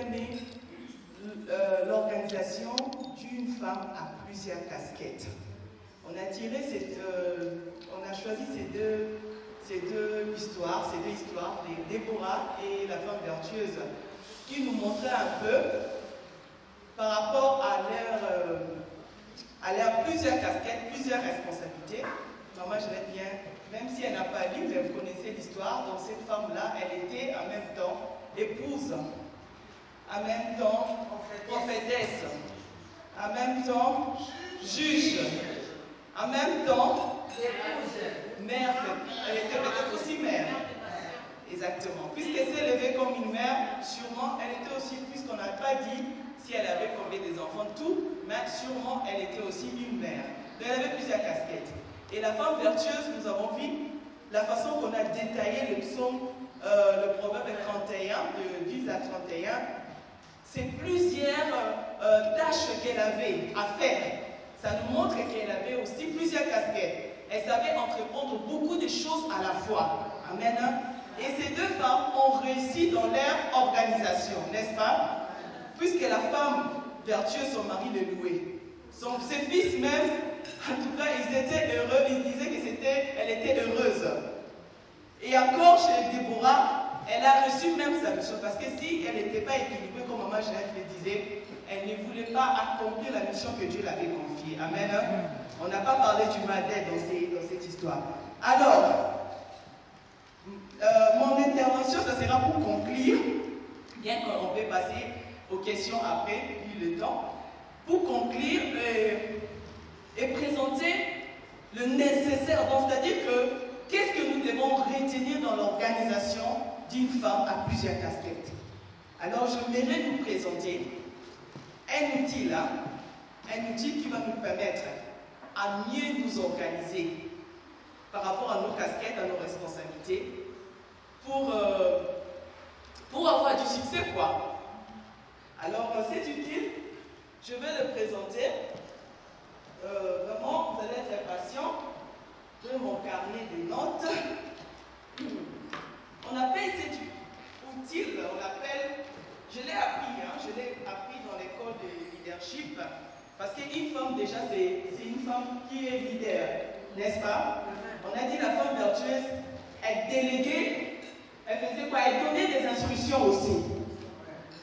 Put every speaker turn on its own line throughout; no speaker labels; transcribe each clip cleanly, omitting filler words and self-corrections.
aimé l'organisation d'une femme à plusieurs casquettes. On a choisi ces deux histoires, Déborah et la femme vertueuse, qui nous montraient un peu par rapport à leur plusieurs casquettes, plusieurs responsabilités. Maman, je vais bien, même si elle n'a pas lu, mais vous connaissez l'histoire, donc cette femme-là, elle était en même temps épouse, en même temps prophétesse, en même temps juge, en même temps mère, elle était peut-être aussi mère. Exactement. Puisqu'elle s'est levée comme une mère, sûrement elle était aussi, puisqu'on n'a pas dit si elle avait combien des enfants, tout, mais sûrement elle était aussi une mère. Donc elle avait plusieurs casquettes. Et la femme vertueuse, nous avons vu la façon qu'on a détaillé le psaume, le proverbe 31, de 10 à 31. C'est plusieurs tâches qu'elle avait à faire. Ça nous montre qu'elle avait aussi plusieurs casquettes. Elle savait entreprendre beaucoup de choses à la fois. Amen. Et ces deux femmes ont réussi dans leur organisation, n'est-ce pas? Puisque la femme vertueuse, son mari le louait. Ses fils même, en tout cas, ils étaient heureux, ils disaient qu'elle était heureuse. Et encore chez Déborah, elle a reçu même sa mission, parce que si elle n'était pas équilibrée, comme maman Jeannette le disait, elle ne voulait pas accomplir la mission que Dieu l'avait confiée. Amen. On n'a pas parlé du mal d'être dans cette histoire. Alors, mon intervention, ça sera pour conclure, bien qu'on peut passer aux questions après, vu le temps, pour conclure et présenter le nécessaire. C'est-à-dire que, qu'est-ce que nous devons retenir dans l'organisation d'une femme à plusieurs casquettes? Alors, je voudrais vous présenter un outil là, un outil qui va nous permettre à mieux nous organiser par rapport à nos casquettes, à nos responsabilités, pour avoir du succès, quoi. Alors, c'est utile, je vais le présenter. Vraiment, vous allez être patient. Je vais mon carnet de notes. On appelle cet outil, je l'ai appris dans l'école de leadership, parce qu'une femme, déjà, c'est une femme qui est leader, n'est-ce pas? On a dit la femme vertueuse, elle déléguait, elle faisait quoi? Elle donnait des instructions aussi.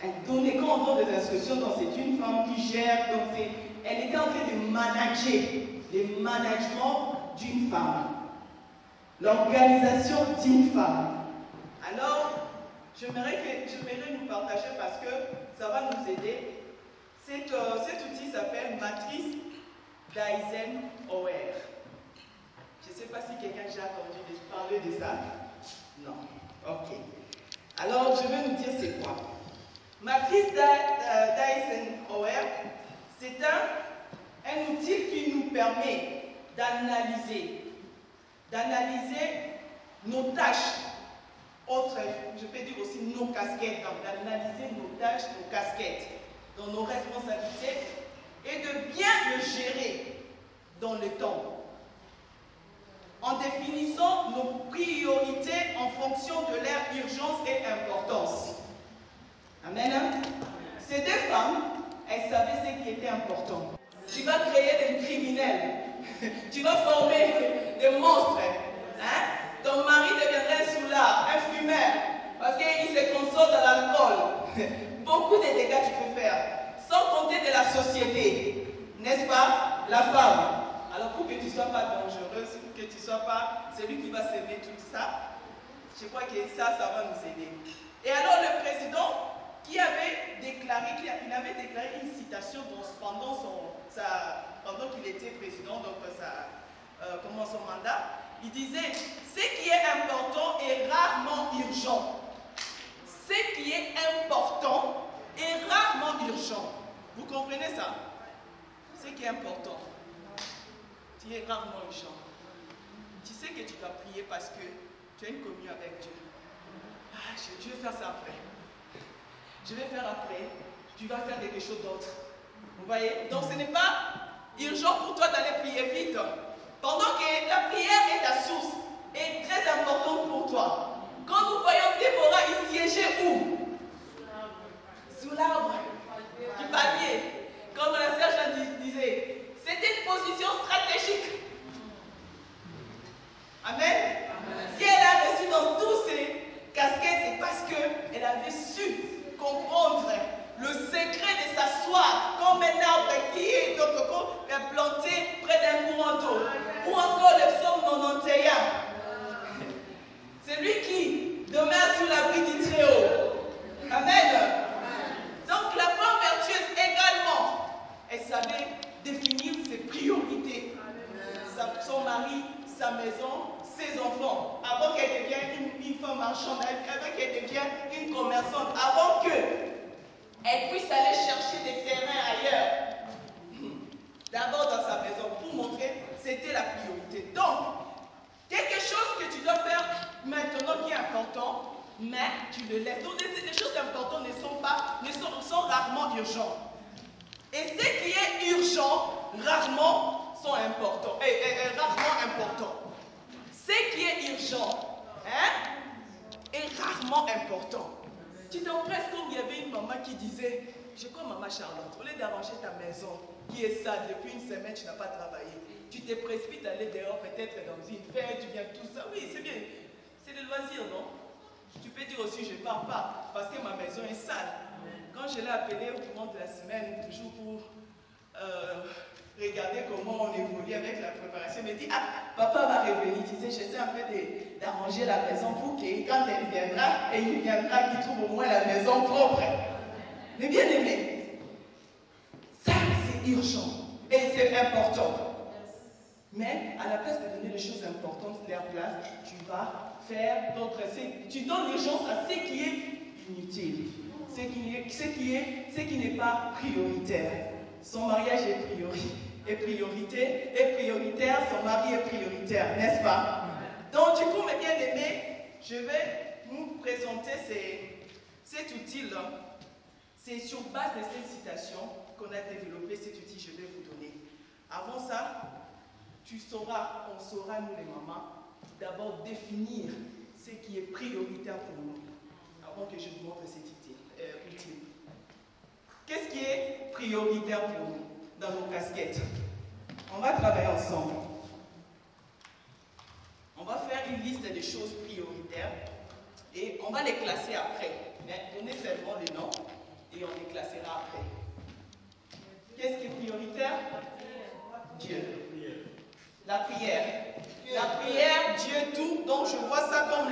Elle donnait, quand on donne des instructions, donc c'est une femme qui gère, donc elle était en train de manager, le management d'une femme, l'organisation d'une femme. Alors, j'aimerais nous partager, parce que ça va nous aider. Cet outil s'appelle Matrice d'Eisenhower. Je ne sais pas si quelqu'un a déjà entendu parler de ça. Non. Ok. Alors, je vais nous dire c'est quoi. Matrice d'Eisenhower, c'est un outil qui nous permet d'analyser nos tâches, je peux dire aussi nos casquettes, d'analyser nos tâches, nos casquettes, dans nos responsabilités, et de bien le gérer dans le temps, en définissant nos priorités en fonction de leur urgence et importance. Amen. Ces deux femmes, elles savaient ce qui était important. Tu vas créer des criminels, tu vas former des monstres. Hein? Ton mari deviendrait un soulard, un fumeur, parce qu'il se console dans l'alcool. Beaucoup de dégâts tu peux faire, sans compter de la société, n'est-ce pas? La femme. Alors pour que tu ne sois pas dangereuse, pour que tu ne sois pas celui qui va s'aimer tout ça, je crois que ça va nous aider. Et alors le président qui avait déclaré, une citation pendant qu'il était président, donc son mandat, il disait: ce qui est important est rarement urgent. Ce qui est important est rarement urgent. Vous comprenez ça? Ce qui est important, qui est rarement urgent. Tu sais que tu dois prier parce que tu as une communion avec Dieu. Ah, je vais faire ça après. Je vais faire après. Tu vas faire quelque chose d'autre. Vous voyez? Donc ce n'est pas urgent pour toi d'aller prier vite. Pendant que la prière est ta source, est très importante pour toi. Quand nous voyons Déborah, il siégeait où? Sous l'arbre. toi comme un arbre qui est planté près d'un courant d'eau. Ou encore le psaume 91. C'est lui qui demeure sur l'abri du Très-Haut. Amen. Donc la femme vertueuse également, elle savait définir ses priorités. Son mari, sa maison, ses enfants. Avant qu'elle devienne une femme marchande, avant qu'elle devienne une commerçante, avant qu'elle puisse aller chercher des terrains ailleurs. D'abord dans sa maison, pour montrer c'était la priorité. Donc, quelque chose que tu dois faire maintenant qui est important, mais tu le laisses. Donc, les choses importantes sont rarement urgentes. Et ce qui est urgent, rarement sont importants. Rarement important. Ce qui est urgent, est rarement important. Tu t'empresses comme il y avait une maman qui disait, je crois maman Charlotte, au lieu d'arranger ta maison qui est sale depuis une semaine, tu n'as pas travaillé. Tu te précipites d'aller dehors, peut-être dans une fête, tu viens tout ça. Oui, c'est bien. C'est le loisir, non? Tu peux dire aussi, je ne pars pas parce que ma maison est sale. Quand je l'ai appelé au courant de la semaine, toujours pour regarder comment on évolue avec la préparation, il me dit, ah, papa va revenir. Il disait, j'essaie un peu d'arranger la maison pour que quand elle viendra, et il viendra, qu'il trouve au moins la maison propre. Mais bien aimé, ça c'est urgent et c'est important. Mais à la place de donner les choses importantes, leur place, tu vas faire d'autres. Tu donnes l'urgence à ce qui est inutile, ce qui n'est pas prioritaire. Son mariage est prioritaire, son mari est prioritaire, n'est-ce pas? Donc du coup, mes bien-aimés, je vais vous présenter cet outil-là. C'est sur base de cette citation qu'on a développé cet outil, je vais vous donner. Avant ça, on saura, nous les mamans, d'abord définir ce qui est prioritaire pour nous, avant que je vous montre cet outil. Qu'est-ce qui est prioritaire pour nous dans nos casquettes? On va travailler ensemble. On va faire une liste de choses prioritaires et on va les classer après. Mais donnez seulement les noms et on les classera après. Qu'est-ce qui est prioritaire? Dieu. La prière. La prière, Dieu tout. Donc je vois ça comme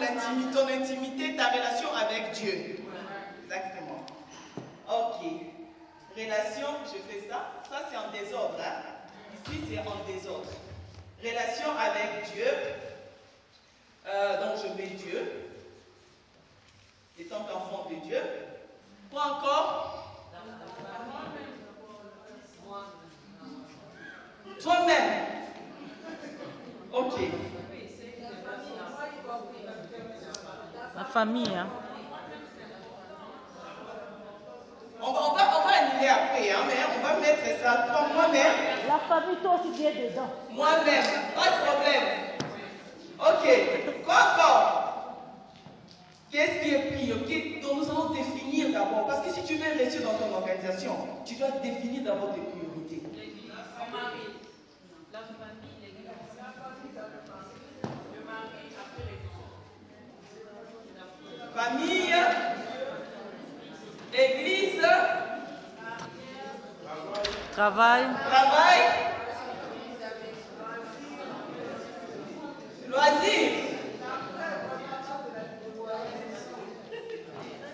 ton intimité, ta relation avec Dieu. Exactement. Ok. Relation, je fais ça. Ça c'est en désordre. Ici c'est en désordre. Relation avec Dieu. Donc je mets Dieu. Étant enfant de Dieu. Quoi encore? Toi-même. Ok.
La famille, hein.
On va annuler après, hein, mais on va mettre ça. Toi, moi-même.
La famille, toi aussi, tu es dedans.
Moi-même, pas de problème. Ok. Quoi encore? Qu'est-ce qui est prioritaire? Donc nous allons définir d'abord. Parce que si tu veux réussir dans ton organisation, tu dois définir d'abord tes priorités.
Son mari, la famille, l'église. Le mari, après l'église.
Famille, église,
Travail.
Loisirs.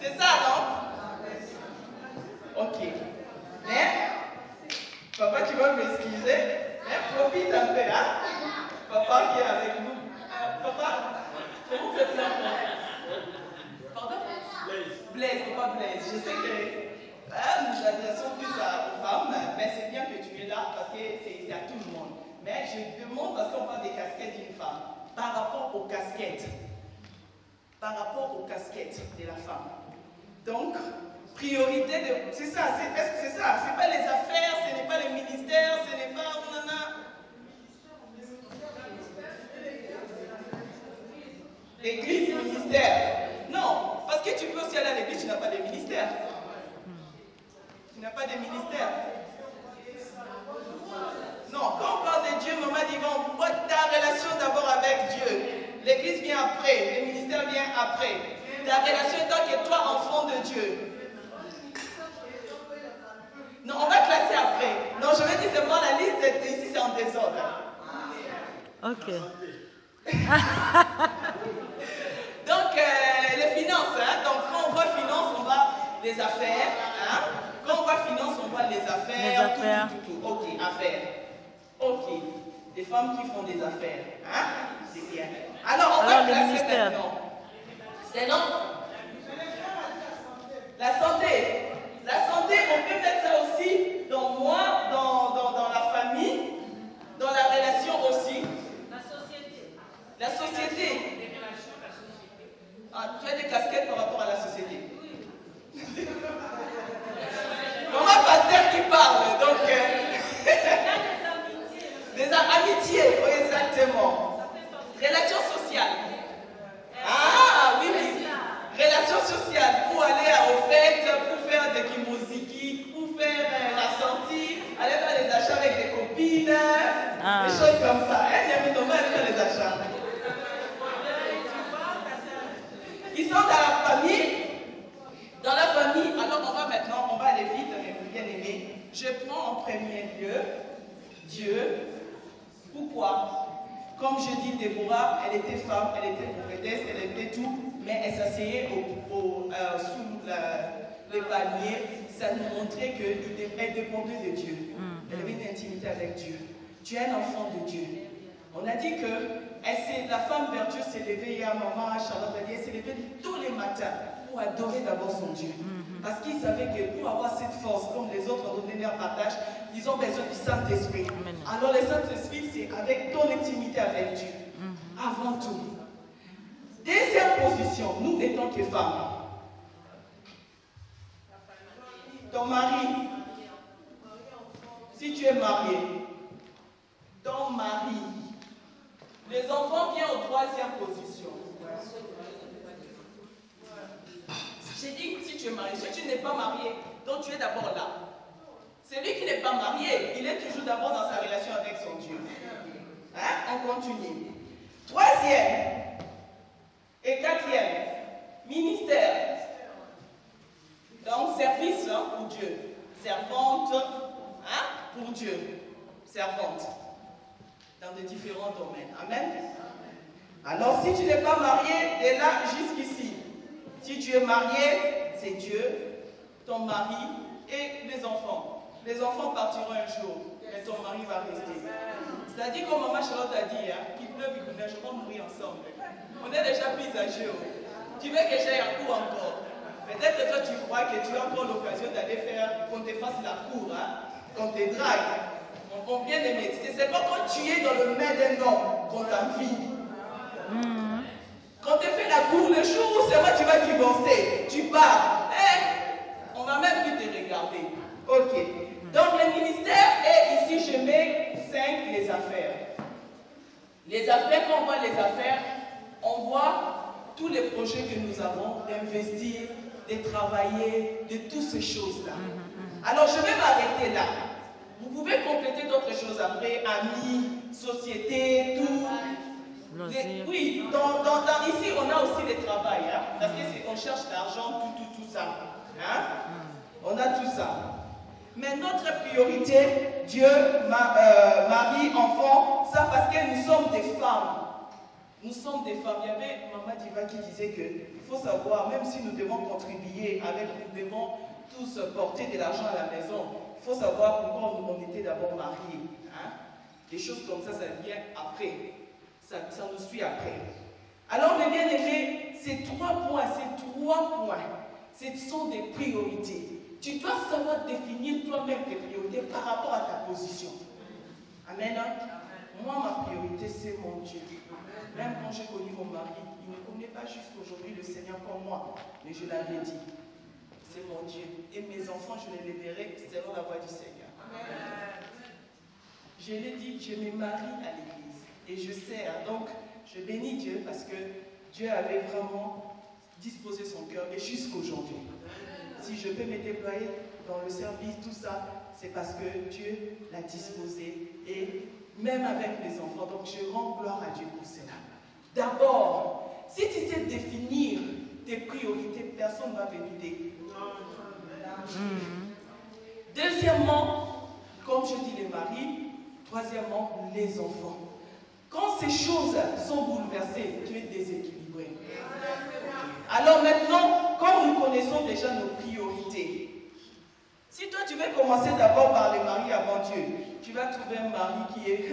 C'est ça, non? Ok. Mais, papa, tu vas m'excuser. Mais profite un peu, hein? Papa qui est avec nous. Papa, comment ça s'appelle? Pardon? Blaise, papa Blaise. Je sais que nous adressons plus aux femmes, mais c'est bien que tu es là parce que c'est à tout le monde. Mais je demande, parce qu'on parle des casquettes d'une femme, par rapport aux casquettes. Par rapport aux casquettes de la femme. Donc, priorité de... C'est ça, est-ce que c'est ça? Ce n'est pas les affaires, ce n'est pas les ministères, ce n'est pas... Église, ministère. Non, parce que tu peux aussi aller à l'église, tu n'as pas de ministère. Tu n'as pas de ministère. Non, quand on parle de Dieu, maman dit, bon, vois ta relation d'abord avec Dieu. L'église vient après, le ministère vient après. Ta relation est tant que toi, enfant de Dieu. Non, on désordre.
Ok.
Donc, les finances, hein? Donc, quand on voit finance, on voit les affaires. Hein? Quand on voit finance, on voit les affaires.
Les affaires.
Tout. Ok, affaires. Ok. Des femmes qui font des affaires. Hein? C'est bien. Alors, on va
le
classer
ministère.
maintenant. C'est non? La santé. La santé, on peut mettre ça aussi dans moi, dans la famille, dans la relation aussi. La société. Ah, tu as des casquettes par rapport à la société. Maman pasteur qui parle, donc. Des amitiés, oui, exactement. Relations sociales. Ah, oui. Relations sociales, pour aller aux fêtes, pour faire des kimoziki, pour faire la sortie, aller faire les achats avec des copines, des choses comme ça. Hein, il y a mis Thomas aller faire les achats. Ils sont dans la famille. Dans la famille, alors on va aller vite, mes bien aimés. Je prends en premier lieu Dieu. Pourquoi? Comme je dis, Déborah, elle était femme, elle était prophétesse, elle était tout, mais elle s'asseyait sous les palmiers. Ça nous montrait qu'elle dépendait de Dieu. Elle avait une intimité avec Dieu. Tu es un enfant de Dieu. On a dit que la femme vers Dieu s'est levée hier, maman Charlotte a dit, elle s'est levée tous les matins pour adorer d'abord son Dieu. Parce qu'ils savaient que pour avoir cette force, comme les autres ont donné leur partage, ils ont besoin du Saint-Esprit. Alors le Saint-Esprit, c'est avec ton intimité avec Dieu. Avant tout. Deuxième position, nous étant que femmes. Ton mari, si tu es marié, ton mari, les enfants viennent en troisième position. J'ai dit si tu es marié, si tu n'es pas marié, donc tu es d'abord là. Celui qui n'est pas marié, il est toujours d'abord dans sa relation avec son Dieu. Hein? On continue. Troisième et quatrième, ministère. Donc service pour Dieu. Servante pour Dieu. Servante. Dans de différents domaines. Amen. Alors si tu n'es pas marié, tu es là jusqu'ici. Si tu es marié, c'est Dieu, ton mari et les enfants. Les enfants partiront un jour, mais ton mari va rester. C'est-à-dire, comme maman Charlotte a dit, qu'il pleuve, il neige, on va mourir ensemble. On est déjà plus âgés. Tu veux que j'aille en cours encore? Peut-être que toi tu crois que tu as encore l'occasion d'aller faire, qu'on te fasse la cour, qu'on te drague. Mon bien-aimé, c'est pas quand tu es dans le main d'un homme qu'on t'envie. Quand tu fais la cour, le jour où c'est moi tu vas divorcer, tu pars. On va même plus te regarder. Ok. Donc le ministère est ici, je mets 5, les affaires. Les affaires, quand on voit les affaires, on voit tous les projets que nous avons d'investir, de travailler, de toutes ces choses-là. Alors je vais m'arrêter là. Vous pouvez compléter d'autres choses après, amis, société, tout. Oui, ici on a aussi le travail, parce qu'on cherche l'argent, tout ça. On a tout ça. Mais notre priorité, Dieu, mari, enfant, ça parce que nous sommes des femmes. Nous sommes des femmes. Il y avait Maman Diva qui disait qu'il faut savoir, même si nous devons contribuer nous devons tous porter de l'argent à la maison, il faut savoir pourquoi on était d'abord mariés. Des choses comme ça vient après. Ça nous suit après. Alors, mes bien-aimés, ces 3 points, ce sont des priorités. Tu dois savoir définir toi-même tes priorités par rapport à ta position. Amen. Moi, ma priorité, c'est mon Dieu. Même quand j'ai connu mon mari, il ne connaît pas juste aujourd'hui le Seigneur comme moi, mais je l'avais dit. C'est mon Dieu. Et mes enfants, je les verrai selon la voie du Seigneur. Je l'ai dit, je me marie à l'église. Et je sais, donc, je bénis Dieu parce que Dieu avait vraiment disposé son cœur et jusqu'aujourd'hui. Si je peux me déployer dans le service, tout ça, c'est parce que Dieu l'a disposé et même avec mes enfants. Donc, je rends gloire à Dieu pour cela. D'abord, si tu sais définir tes priorités, personne ne va t'éviter. Deuxièmement, comme je dis les maris, Troisièmement, les enfants. Quand ces choses sont bouleversées, tu es déséquilibré. Alors maintenant, quand nous connaissons déjà nos priorités, si toi tu veux commencer d'abord par les maris avant Dieu, tu vas trouver un mari qui est...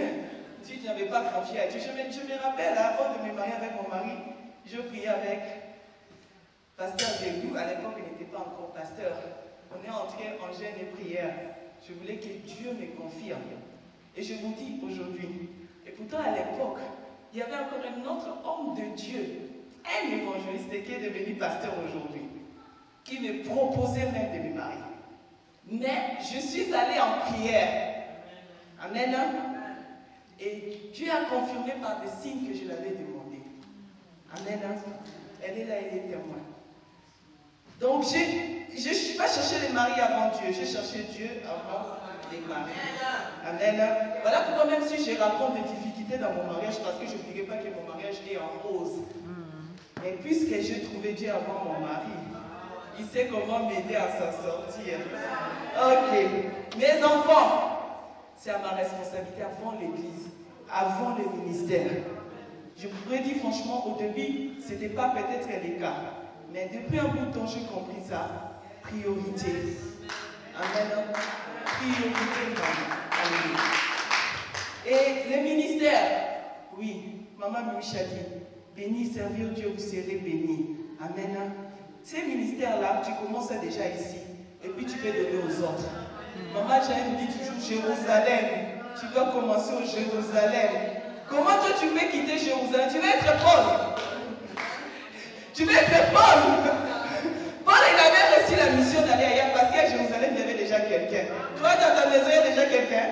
Si tu n'avais pas confié à Dieu, je me rappelle, avant de me marier avec mon mari, je priais avec Pasteur Degou. À l'époque, il n'était pas encore pasteur. On est entré en jeûne et prière. Je voulais que Dieu me confirme. Et je vous dis aujourd'hui, et pourtant à l'époque, il y avait encore un autre homme de Dieu, un évangéliste qui est devenu pasteur aujourd'hui, qui me proposait même de me marier. Mais je suis allée en prière. Amen. Et Dieu a confirmé par des signes que je l'avais demandé. Amen. Elle est là, elle est témoin. Donc je ne suis pas cherché les maris avant Dieu, j'ai cherché Dieu avant les maris. Amen. Voilà pourquoi même si je rencontre des difficultés dans mon mariage, parce que je ne dirais pas que mon mariage est en rose. Mais puisque j'ai trouvé Dieu avant mon mari, il sait comment m'aider à s'en sortir. Ok. Mes enfants, c'est à ma responsabilité avant l'église, avant le ministère. Je pourrais dire franchement, au début, ce n'était pas peut-être le cas. Mais depuis un bout de temps, j'ai compris ça. Priorité. Amen. Priorité. Amen. Et le ministère, oui, maman Micha dit, béni, servir Dieu, vous serez béni. Amen. Ces ministères-là, tu commences déjà ici. Et puis tu peux donner aux autres. Maman Jaime dit toujours Jérusalem. Tu dois commencer au Jérusalem. Comment toi tu veux quitter Jérusalem? Tu veux être Paul. Tu veux être Paul. Paul, il avait reçu la mission d'aller ailleurs parce qu'à Jérusalem, il y avait déjà quelqu'un. Toi, dans ta maison, il y a déjà quelqu'un.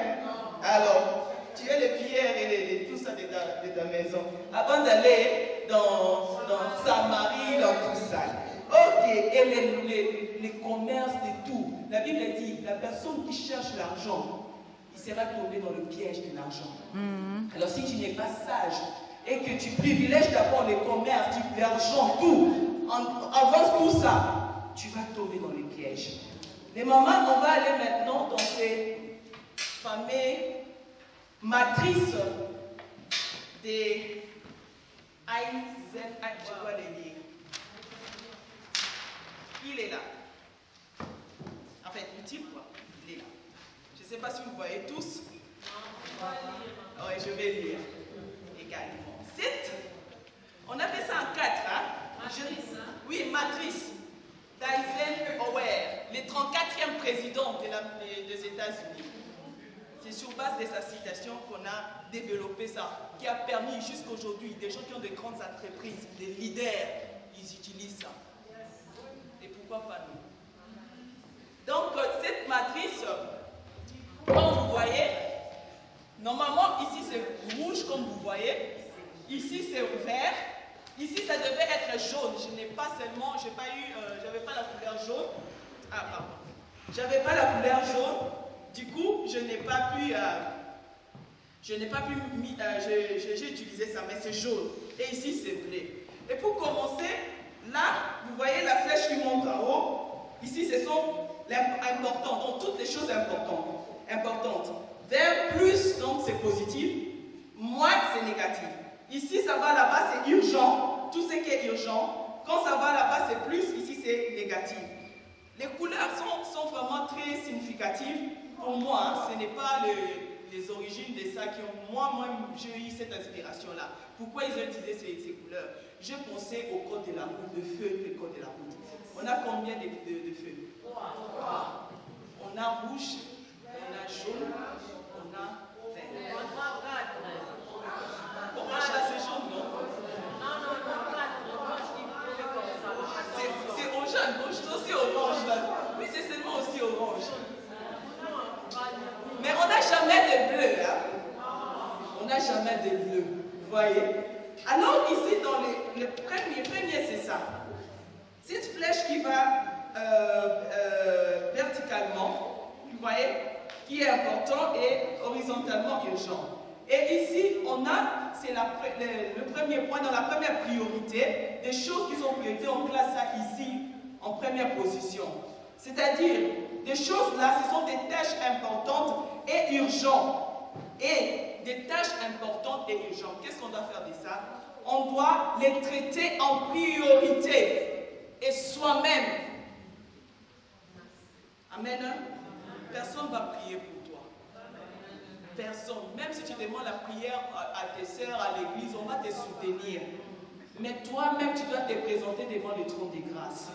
Alors, tu as les pierres et tout ça de ta maison. Avant d'aller dans Samarie, dans tout ça. Ok, et les commerces et tout. La Bible dit, la personne qui cherche l'argent, il sera tombé dans le piège de l'argent. Alors si tu n'es pas sage et que tu privilèges d'abord les commerces, l'argent, tout, avance tout ça, tu vas tomber dans les pièges. Les mamans, on va aller maintenant dans ces fameuses matrices des IZH, je dois les lire. Il est là. En fait, utile quoi. Il est là. Je ne sais pas si vous voyez tous. Oui, je vais lire également. On a fait ça en 4. Hein? Matrice. Oui, matrice. d'Eisenhower, le 34e président des États-Unis. C'est sur base de sa citation qu'on a développé ça, qui a permis jusqu'à aujourd'hui, des gens qui ont de grandes entreprises, des leaders, ils utilisent ça. Et pourquoi pas nous? Donc, cette matrice, comme vous voyez, normalement, ici c'est rouge, comme vous voyez, ici c'est vert, ici ça devait être jaune. Je n'ai pas seulement, j'avais pas la couleur jaune. Ah, pardon. J'avais pas la couleur jaune, du coup, je n'ai pas pu, j'ai utilisé ça, mais c'est jaune. Et ici c'est bleu. Et pour commencer, là, vous voyez la flèche qui monte en haut. Ici, ce sont les importants, donc toutes les choses importantes. Vert plus, donc c'est positif. Moins, c'est négatif. Ici, ça va là-bas, c'est urgent. Tout ce qui est urgent. Quand ça va là-bas, c'est plus. Ici, c'est négatif. Les couleurs sont vraiment très significatives. Pour moi, hein, ce n'est pas les origines de ça qui ont... Moi, j'ai eu cette inspiration-là. Pourquoi ils ont utilisé ces couleurs? Je pensais au code de la route, le feu, le code de la route. On a combien de feux? On a rouge, on a jaune, on a vert. Orange là, c'est jaune, non? C'est orange, c'est aussi orange là. Oui, c'est seulement aussi orange. Mais on n'a jamais de bleu, hein? On n'a jamais de bleu, vous voyez? Alors ici, dans les premiers, c'est ça. Cette flèche qui va verticalement, vous voyez, qui est important et horizontalement urgent. Et ici, on a, c'est le premier point, dans la première priorité, des choses qui sont priorité, on place ça ici, en première position. C'est-à-dire, des choses là, ce sont des tâches importantes et urgentes. et des tâches importantes et urgentes. Qu'est-ce qu'on doit faire de ça? On doit les traiter en priorité et soi-même. Amen. Personne ne va prier pour toi. Personne. Même si tu demandes la prière à tes sœurs, à l'église, on va te soutenir. Mais toi-même, tu dois te présenter devant le trône de grâce.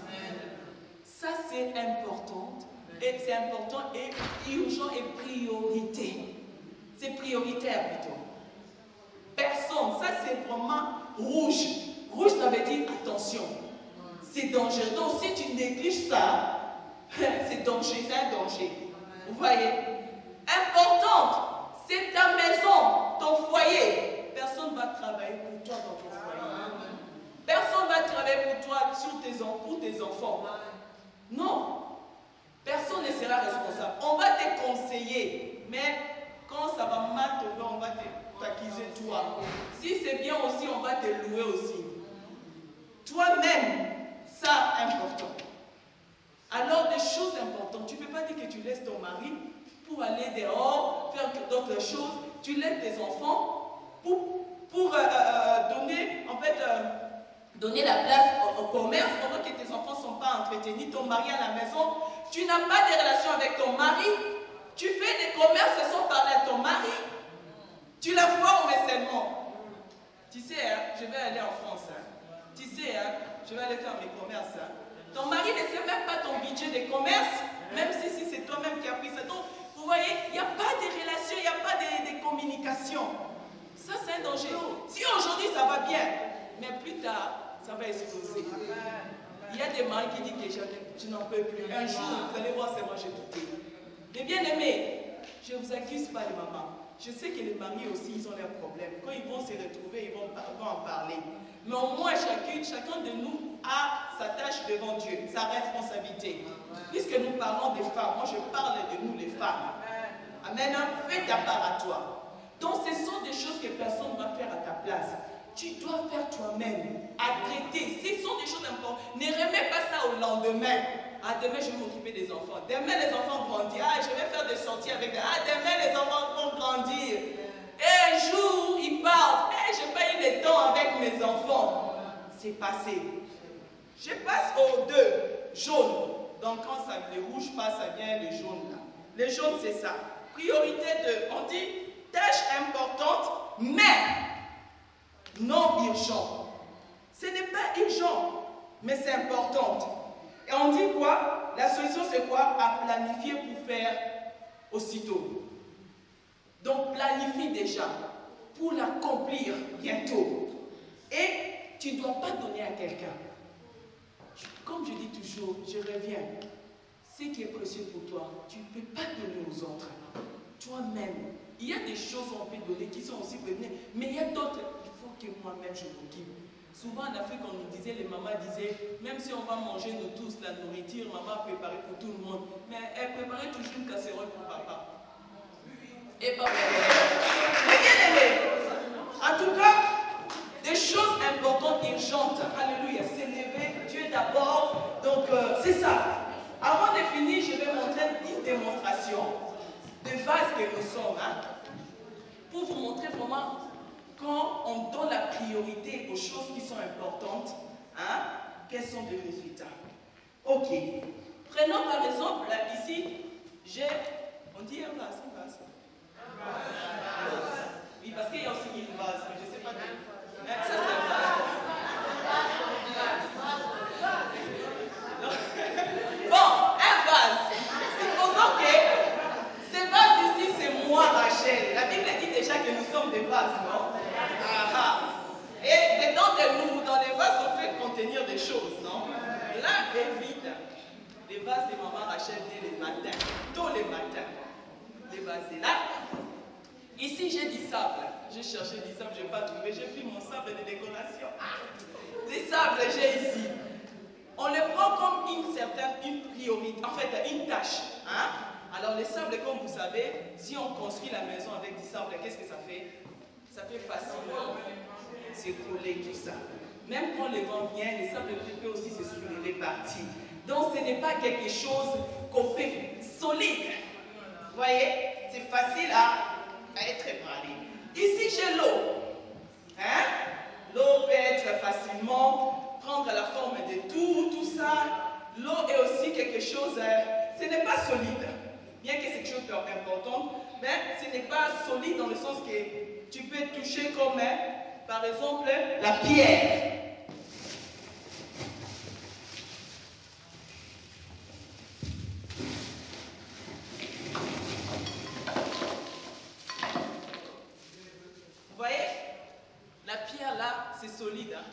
Ça, c'est important. Et c'est important et urgent et priorité. C'est prioritaire plutôt. Personne. Ça, c'est vraiment rouge. Rouge, ça veut dire attention. C'est dangereux. Donc, si tu négliges ça, c'est danger, c'est un danger. Vous voyez? Importante. C'est ta maison, ton foyer. Personne ne va travailler pour toi dans ton foyer. Personne ne va travailler pour toi pour tes enfants. Non. Personne ne sera responsable. On va te conseiller. Mais quand ça va mal tomber, on va t'accuser toi. Si c'est bien aussi, on va te louer aussi. Toi-même, ça important. Alors, des choses importantes. Tu ne peux pas dire que tu laisses ton mari pour aller dehors, faire d'autres choses. Tu laisses tes enfants pour donner, en fait, donner la place au commerce pendant que tes enfants ne sont pas entretenus, ton mari à la maison. Tu n'as pas de relation avec ton mari. Tu fais des commerces sans parler à ton mari. Tu la vois au mécènement. Tu sais, hein, je vais aller en France. Hein. Tu sais, hein, je vais aller faire mes commerces. Hein. Ton mari ne sait même pas ton budget de commerce, même si c'est toi-même qui as pris ça. Donc, vous voyez, il n'y a pas de relation, il n'y a pas de communication. Ça, c'est un danger. Si aujourd'hui, ça va bien, mais plus tard, ça va exploser. Il y a des maris qui disent que je n'en peux plus. Un jour, vous allez voir, c'est moi, j'ai quitté. Mais bien aimés, je ne vous accuse pas les mamans. Je sais que les maris aussi, ils ont leurs problèmes. Quand ils vont se retrouver, ils vont en parler. Mais au moins, chacun de nous a sa tâche devant Dieu, sa responsabilité. Puisque nous parlons des femmes, moi je parle de nous les femmes. Amen. Fais ta part à toi. Donc ce sont des choses que personne ne va faire à ta place. Tu dois faire toi-même, à traiter. Ce sont des choses importantes. Ne remets pas ça au lendemain. Ah, demain, je vais m'occuper des enfants. Demain, les enfants grandissent. Ah, je vais faire des sorties avec eux. Ah, demain, les enfants vont grandir. Et un jour, ils partent. Eh, je n'ai pas eu le temps avec mes enfants. C'est passé. Je passe aux deux. Jaune. Donc, quand ça, le rouge passe, ça vient le jaune. Là. Le jaune, c'est ça. Priorité de, on dit, tâche importante, mais non urgent. Ce n'est pas urgent, mais c'est important. Et on dit quoi? La solution, c'est quoi? À planifier pour faire aussitôt. Donc, planifie déjà pour l'accomplir bientôt. Et tu ne dois pas donner à quelqu'un. Comme je dis toujours, je reviens. Ce qui est précieux pour toi, tu ne peux pas donner aux autres. Toi-même. Il y a des choses qu'on peut donner qui sont aussi prévenues, mais il y a d'autres, il faut que moi-même je m'occupe. Souvent en Afrique, on nous disait, les mamans disaient, même si on va manger nous tous la nourriture, maman a préparé pour tout le monde, mais elle préparait toujours une casserole pour papa. Et papa. Mais bien aimé, en tout cas, des choses importantes, urgentes, alléluia, s'élever, Dieu d'abord, donc c'est ça. Avant de finir, je vais montrer une démonstration de vase que nous sommes, hein, pour vous montrer vraiment quand on donne la priorité aux choses qui sont importantes, hein, quels sont les résultats. Ok. Prenons par exemple, là, ici, j'ai, on dit un vase, un vase. Oui, parce qu'il y a aussi une vase, mais je ne sais pas. Ça, c'est un vase. Bon, un vase. Supposons que ce vase ici, c'est moi, Rachel. La Bible dit déjà que nous sommes des vases, non? Et dedans de nous, dans les vases, on fait contenir des choses, non? Là, évite les vases de maman Rachel dès les matins, tôt les matins. Les vases là. Ici, j'ai du sable. J'ai cherché du sable, je n'ai pas trouvé. J'ai pris mon sable de décoration. Les sables, j'ai ici. On les prend comme une priorité, en fait, une tâche. Hein? Alors, les sables, comme vous savez, si on construit la maison avec du sable, qu'est-ce que ça fait? Ça fait facilement s'écrouler tout ça. Même quand le vent vient, les sables peut aussi se soulever partir. Donc, ce n'est pas quelque chose qu'on fait solide. Vous voyez? C'est facile à être ébranlé. Ici, j'ai l'eau. Hein? L'eau peut être facilement, prendre la forme de tout ça. L'eau est aussi quelque chose, ce n'est pas solide. Bien que c'est quelque chose d'important, mais ce n'est pas solide dans le sens que tu peux toucher comme, par exemple, la pierre. Vous voyez? La pierre là, c'est solide. Hein?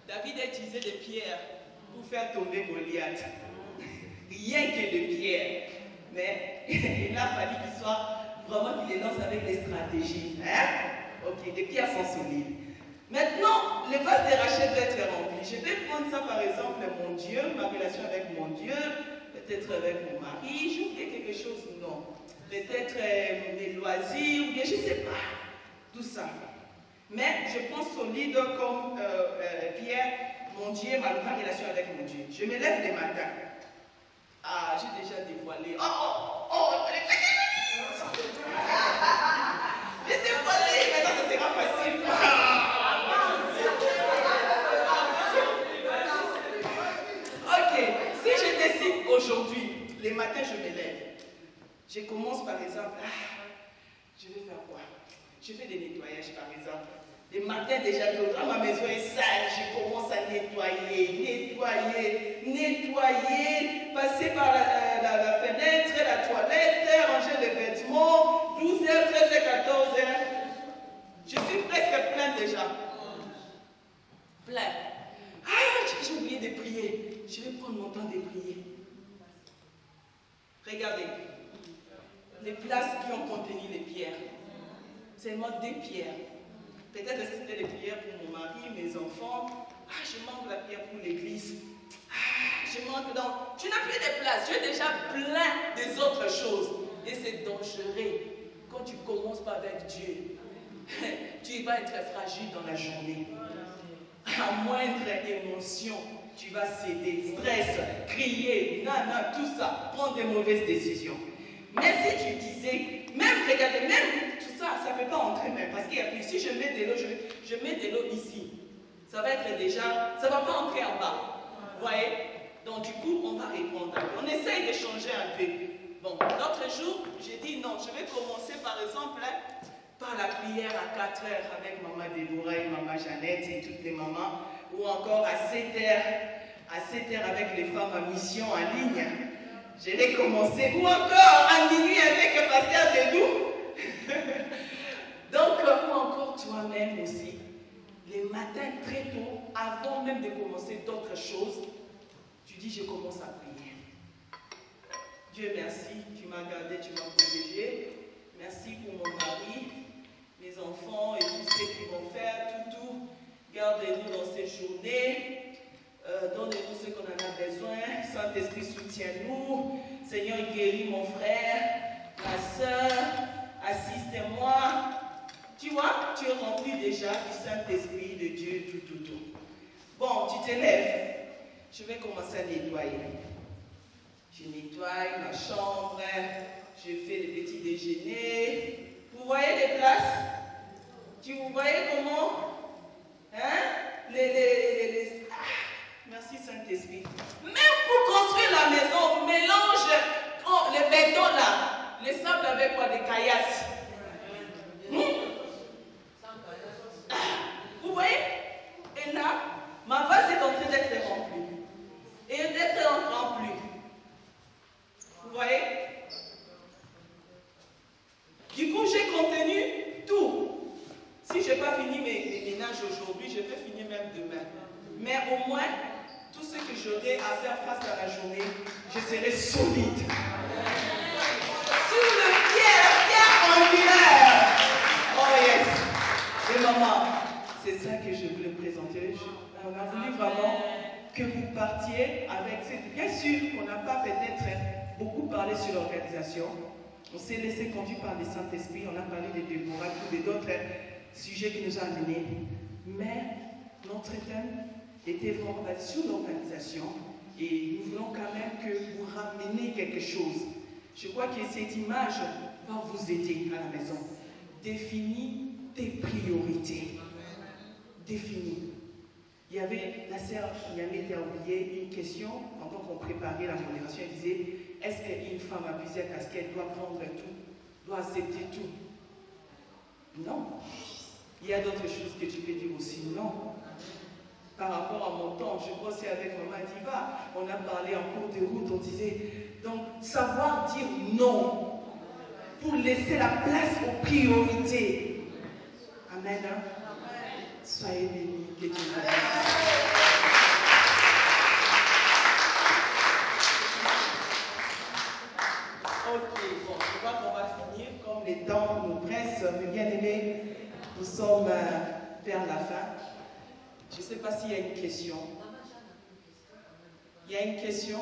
David a utilisé des pierres pour faire tomber Goliath. Rien que des pierres. Mais il a fallu qu'il soit vraiment qu'il les lance avec des stratégies. Hein? Ok, les pierres sont solides. Maintenant, le vase de Rachel doit être rempli. Je vais prendre ça par exemple, mon Dieu, ma relation avec mon Dieu, peut-être avec mon mari. J'ai oublié quelque chose, non. Peut-être mes loisirs, ou bien je ne sais pas. Tout ça. Mais je pense solide comme pierre, mon Dieu, ma relation avec mon Dieu. Je me lève le matin. Ah, j'ai déjà dévoilé. J'ai dévoilé, maintenant ça sera facile. Ok, si je décide aujourd'hui, les matins je me lève. Je commence par exemple, je vais faire quoi? Je fais des nettoyages par exemple. Le matin déjà, quand ma maison est sale, je commence à nettoyer, passer par la fenêtre, la toilette, ranger les vêtements, 12h, 13h, 14h. Je suis presque plein déjà. Plein. Ah, j'ai oublié de prier. Je vais prendre mon temps de prier. Regardez. Les places qui ont contenu les pierres. Seulement des pierres. Peut-être que c'était les prières pour mon mari, mes enfants. Ah, je manque la prière pour l'église. Ah, je manque donc. Tu n'as plus de place. Tu es déjà plein des autres choses. Et c'est dangereux. Quand tu commences pas avec Dieu, tu vas être fragile dans la journée. À moindre émotion, tu vas céder, stress, crier, nana, tout ça, prendre des mauvaises décisions. Mais si tu disais, même, regardez, même tout ça, ça ne peut pas entrer même. Parce qu'il y a plus, si je mets de l'eau, je mets de l'eau ici. Ça va être déjà, ça ne va pas entrer en bas. Vous voyez? Donc du coup, on va répondre. On essaye de changer un peu. Bon, l'autre jour, j'ai dit non, je vais commencer par exemple par la prière à 4 heures avec maman Déborah et maman Jeannette et toutes les mamans. Ou encore à 7 heures avec les femmes à mission en ligne. Je vais commencer, ou encore à minuit avec le pasteur Dedou. Donc, ou encore toi-même aussi, les matins très tôt, avant même de commencer d'autres choses, tu dis je commence à prier. Dieu merci, tu m'as gardé, tu m'as protégé. Merci pour mon mari, mes enfants et tous ceux qui vont faire, tout. Gardez-nous dans ces journées. Donnez-nous ce qu'on en a besoin. Saint-Esprit, soutiens-nous. Seigneur, guéris mon frère, ma soeur, assiste-moi. Tu vois, tu es rempli déjà du Saint-Esprit de Dieu, tout. Bon, tu te lèves. Je vais commencer à nettoyer. Je nettoie ma chambre. Je fais le petit déjeuner. Vous voyez les places? Vous voyez comment? Hein? Merci Saint-Esprit. Même pour construire la maison, on mélange le béton là, le sable avec quoi? Des caillasses. Vous voyez? Et là, ma vase est en train d'être remplie. Et d'être remplie. Vous voyez? Du coup, j'ai contenu tout. Si je n'ai pas fini mes ménages aujourd'hui, je vais finir même demain. Mais au moins, tout ce que j'aurai à faire face à la journée, je serai solide. Sur le pierre angulaire. Oh yes. Et maman, c'est ça que je voulais présenter. On a voulu vraiment que vous partiez avec cette... Bien sûr qu'on n'a pas peut-être beaucoup parlé sur l'organisation. On s'est laissé conduire par le Saint-Esprit. On a parlé de Déborah et d'autres sujets qui nous ont amenés. Mais notre thème était vraiment sur l'organisation et nous voulons quand même que vous rameniez quelque chose. Je crois que cette image va vous aider à la maison. Définis tes priorités. Définis. Il y avait, la sœur Yannick qui a oublié une question, pendant qu'on préparait la modération, elle disait, est-ce qu'une femme abusée, est-ce qu'elle doit prendre tout, doit accepter tout? Non. Il y a d'autres choses que tu peux dire aussi non. Par rapport à mon temps, je bossais avec Maman Diva, on a parlé en cours de route, on disait, donc savoir dire non pour laisser la place aux priorités. Amen. Hein? Soyez bénis, que Dieu vous bénisse. Ok, bon, je crois qu'on va finir comme les temps nous pressent. Mes bien-aimés, nous sommes vers la fin. Je ne sais pas s'il y a une question. Il y a une question?